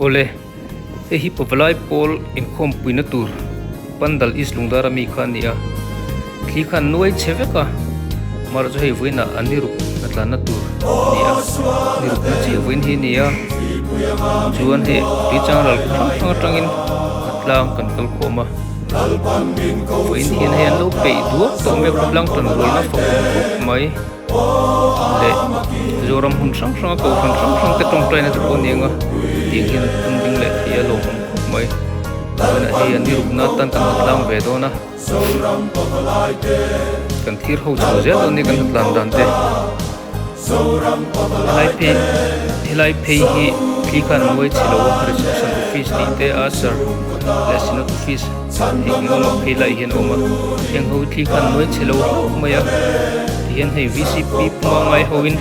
ole hi pawlai pol engkhom puina tur pandal is lungdara mi khan nia khi khan nuai cheveka mar jo hei voina aniruk atlana tur nia niruk na chi voin hi nia chuan he ti changal thang tangin atlang kan kal khoma voin hian hian lo pe duak to me lang ton rolna fa mai le zoram hun sang sang ko han sang sang te tong train te ko ninga ding hian ding le hi lo mai na hi aniruk na tan kan atlang ve do na kan thir ho chu zel ni kan atlan dan te hilai pe hi khi kan noi chilo reception office ti te asar lesson office hi ngom phi lai hian oma yang ho khi kan noi chilo maya hian hei vcp puma ngai hoin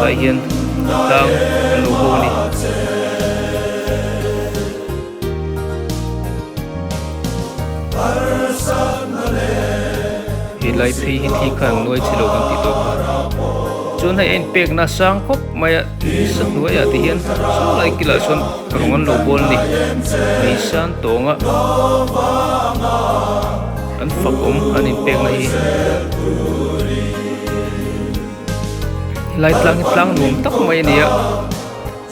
lai hian tang lo ho ni hilai pe hi khi kan noi chilo kan ti to chun hai en pek na sang khop maya sakwa ya ti hian so lai kila chon rongan lo bol ni san tonga an fakom an in pek na hi lai tlang num tak mai nia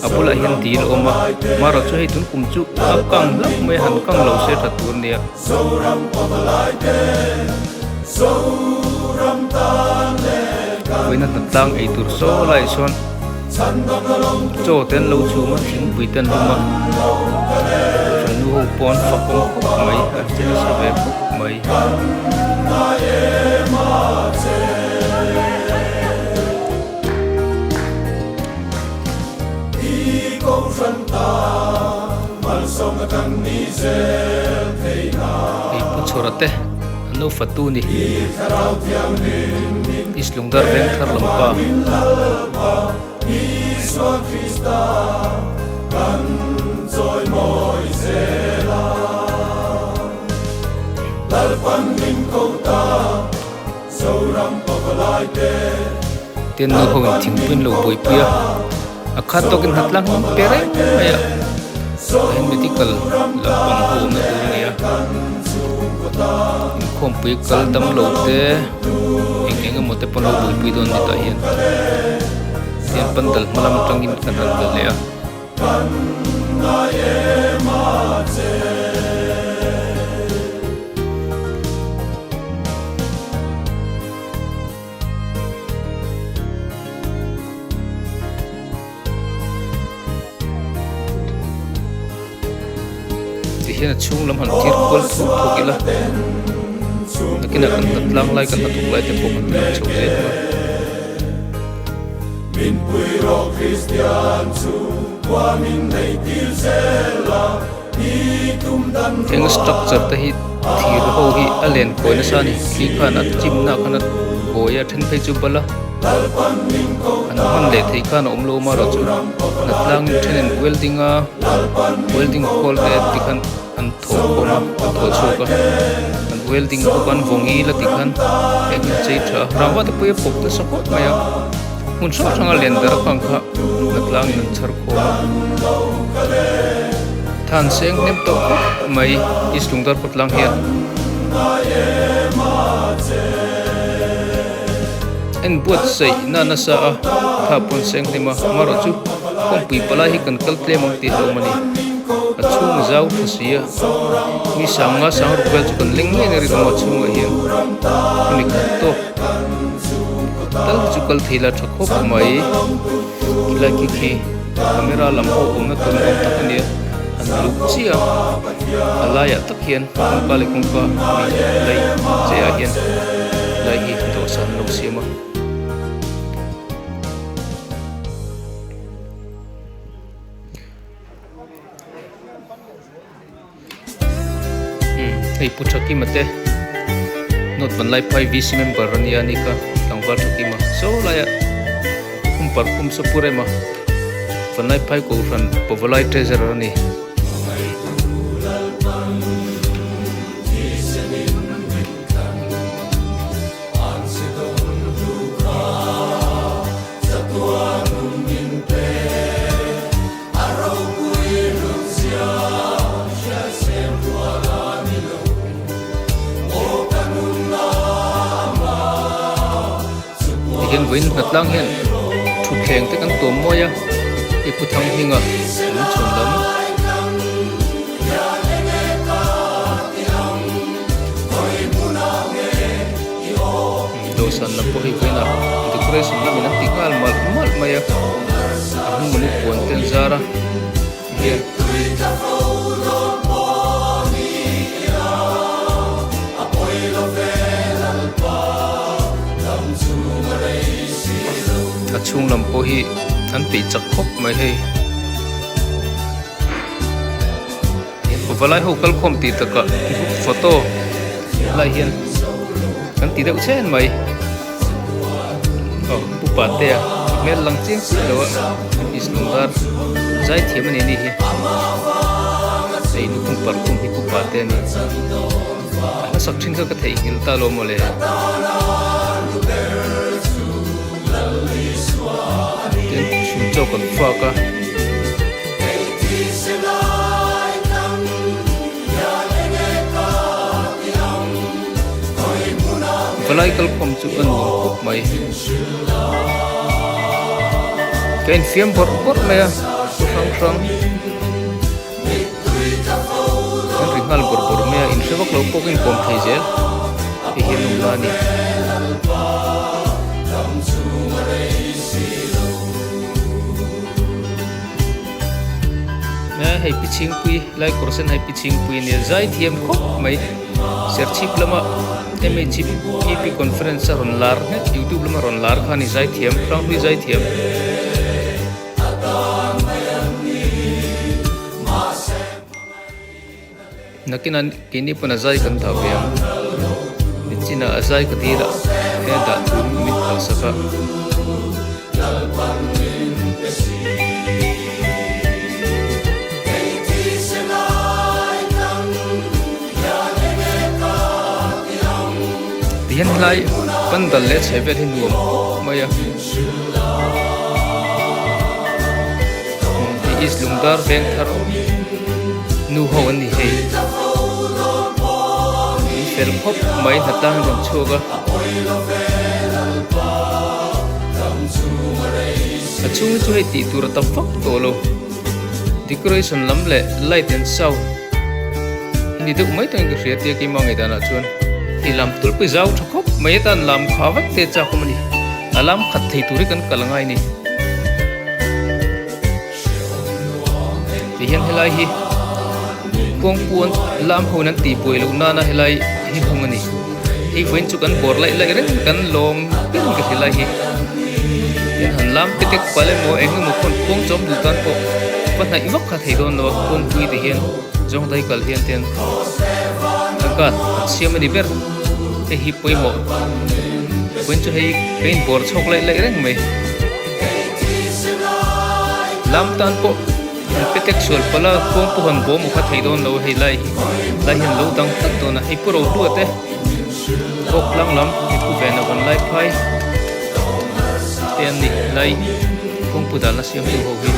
apula hian dil oma maro chu hei tun kum chu akang lak mai han kang lo se tha tur nia voina tlang ei tur so lai son cho ten lo chu ma thing pui ten luma chon nu ho pon fakom mai a chen se ve mai ei pu chorate no fatu ni islungdar veng thar lampa tiên no ho thing pin lo boi puya akha to kin hatlang pere aya en medical la pang ho na tur nia khom pui kal dam lo te eng mo te polo bui pui don ni ta hian tian pandal malam tangin kan han dal le ti hian chung lam han tir kol thu thokila nakina kan hatlang lai kan hatuk lai te po kan chho je min puiro Christian chu wa min nei til zela hi tum dan eng structure te hi thir ho hi alen koina sani khi khana chimna khana boya then phei chu bala an han le thei khana omlo ma ro chu natlang thenen welding call te tikhan an tho ko ma tho chu ka welding ko kan vongi la tikhan ek chei tha rawa te pui pok te support maya mun so thanga lender kang kha natlang in char ko than seng nem to mai islungdar potlang hian en buat sei na sa tha pon seng lima maro chu kom pui pala hi kan kal tle mang ti lo mani achung zau khasia mi sanga sang rupel chu kan ling ne ri ma chung a hian ni to tal chu kal thila thakho mai kila ki camera lam ho na ton om tak ni an luk chia alaya tak hian ka le kong ka lai che a hian lai hi to san lo siama ei puchaki mate not banlai pai vc member ani ani ka tangwal chaki ma so laya par so pure ma banlai pai ko ran powalai treasurer ani Arrow với ngặt lang hiện chụp khen tới căn tổ môi á thì phụ thăng hình à muốn chuẩn lắm đồ sản là có hình với nào decoration là mình đang tính al mal mày à anh muốn cuốn tên ra ra hiện chung làm po hi anh bị chặt khóc mày hay và lại hậu không tí tất cả photo lại hiện anh tí đâu chết mày bu bát tè mẹ lăng chiếc đâu Islundar giải thiệp này đi hi đây nó cũng bật cũng hi bu bát tè này nó sắp chín cái thể hiện ta lo mà lẽ cho con phá cả và lại kalau không chụp ảnh chụp mày cái phim bột bột mày à sang sang cái ring hal bột bột mày in sebab lo pok in kom thai je hiện lùng la ni hay pitching pui like person hay pitching pui ni zai thiam khop mai ser chip lama eme chip ep conference ron lar ne youtube lama ron lar khani zai thiam prang hui zai thiam nakinan kini pana zai kan tha bia china azai ka tira he da tu mi khal saka hiện lại vẫn đợt lễ chế về hình nuông mày à thì Islundar ven thar nu ho anh đi hay fel hop mấy thật ta làm chua cơ chung chú hay tị tu ra tập phật tổ lô decoration lắm lệ light and sound đi được mấy thằng cái xe kia mà người ta nói chuan thì làmtul pi zau thakop mai tan làm khawat te cha ko mani alam khat thei turi kan kalangai ni thì hiện helai hi kong puan lam honan ti poi lo na na helai hi hungani hi wen chu kan bor lai lai ren kan lom tin ke helai hi hiện han lam pitek pale mo eng mo kon kong chom du tan ko pan hai vak kha thei don lo kong pui ti hian jong dai kal hian ten angkat siam ni ber hi poi mo wen chu hei kein bor chok lai lai reng mai lam tan po petek sual pala kong po han bo mo kha thei don lo hei lai hian lo dang tak to na hei poro lu ate ok lang lam hi ku ve na van lai phai ten ni lai kong pu dal na siam tu ho hi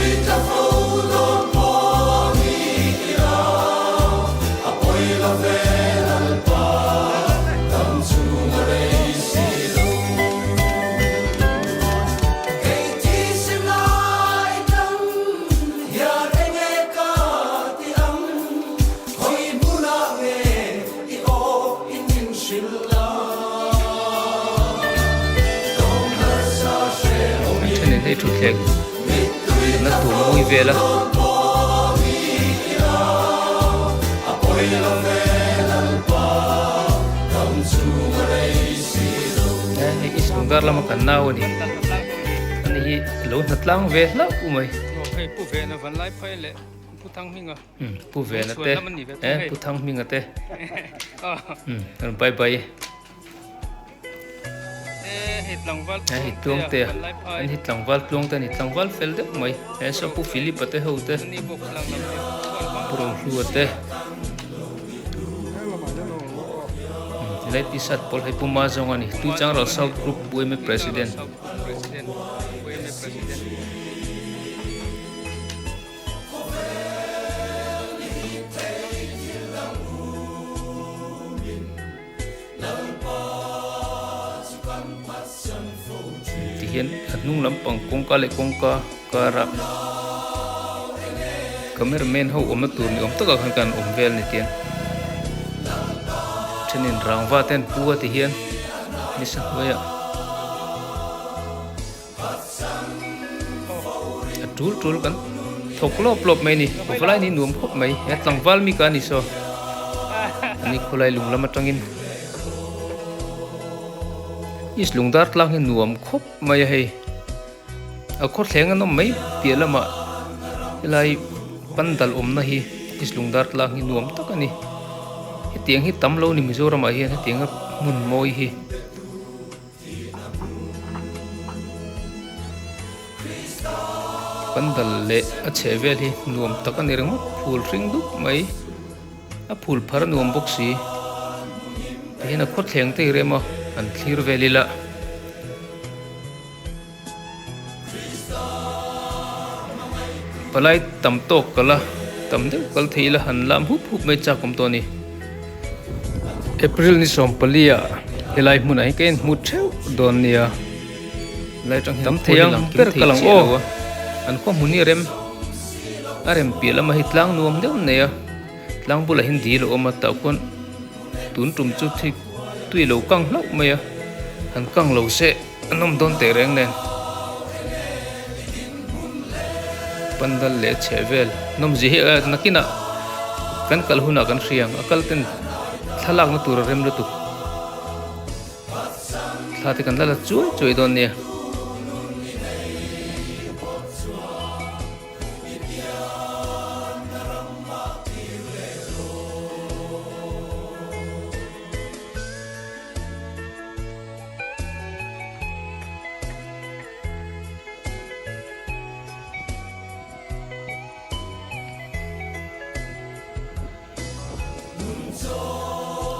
để chụp kẹt nó tủ mùi về là Islundar lama kan naw ni ani lo nat lang ve la u mai pu ve na van lai phai le pu thang minga pu ve na te pu thang minga te bye bye hit langwal hit tuang te an hit langwal tuang te hit langwal fel de mai so pu Philip te ho te ni bok lang lam pro lu te Let isat pol hai puma zong ani tu chang ral south group bueme president hian anung lampang kongka le kongka kara cameraman ho omna tur ni om taka khan kan vel ni tian thenin rangwa ten puwa ti hian ni sa hoya tul kan thok lop mai ni oflai ni nuam khop mai atlang wal mi ka ni so ani khulai lung lama tangin is lungdar tlang hin nuam khop mai hei a khor thleng anom mai pialama ilai pandal omna hi is lungdar tlang hi nuam takani he tiang hi tamlo ni mizoram a hian he tiang mun moi hi pandal le a chevel hi nuam takani rang phul ring dup mai a phul phar nuam boxi hian a khor thleng te rema an thlir velila palai tam tok kala tam deuh kal theila han lam hup mai chakom to ni april ni som palia helai mun ai ken mu theu don nia lai tang tam theyang per kalang o an ko muni rem arem pila ma hitlang nuam deuh neya tlang bula hindi lo ma ta kon tun tum chu thi tui lo kang lau maya han kang lo se anom don te reng nen pandal le chevel nom ji he nakina kan kal huna kan hriang akal ten thalak na tur rem lu tu thate kan la chuai don ne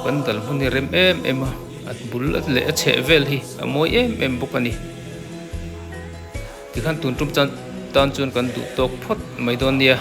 pandal huni rem em at bul le a chevel hi amoi em bokani ti khan tun tum chan tan chun kan du tok phot mai don nia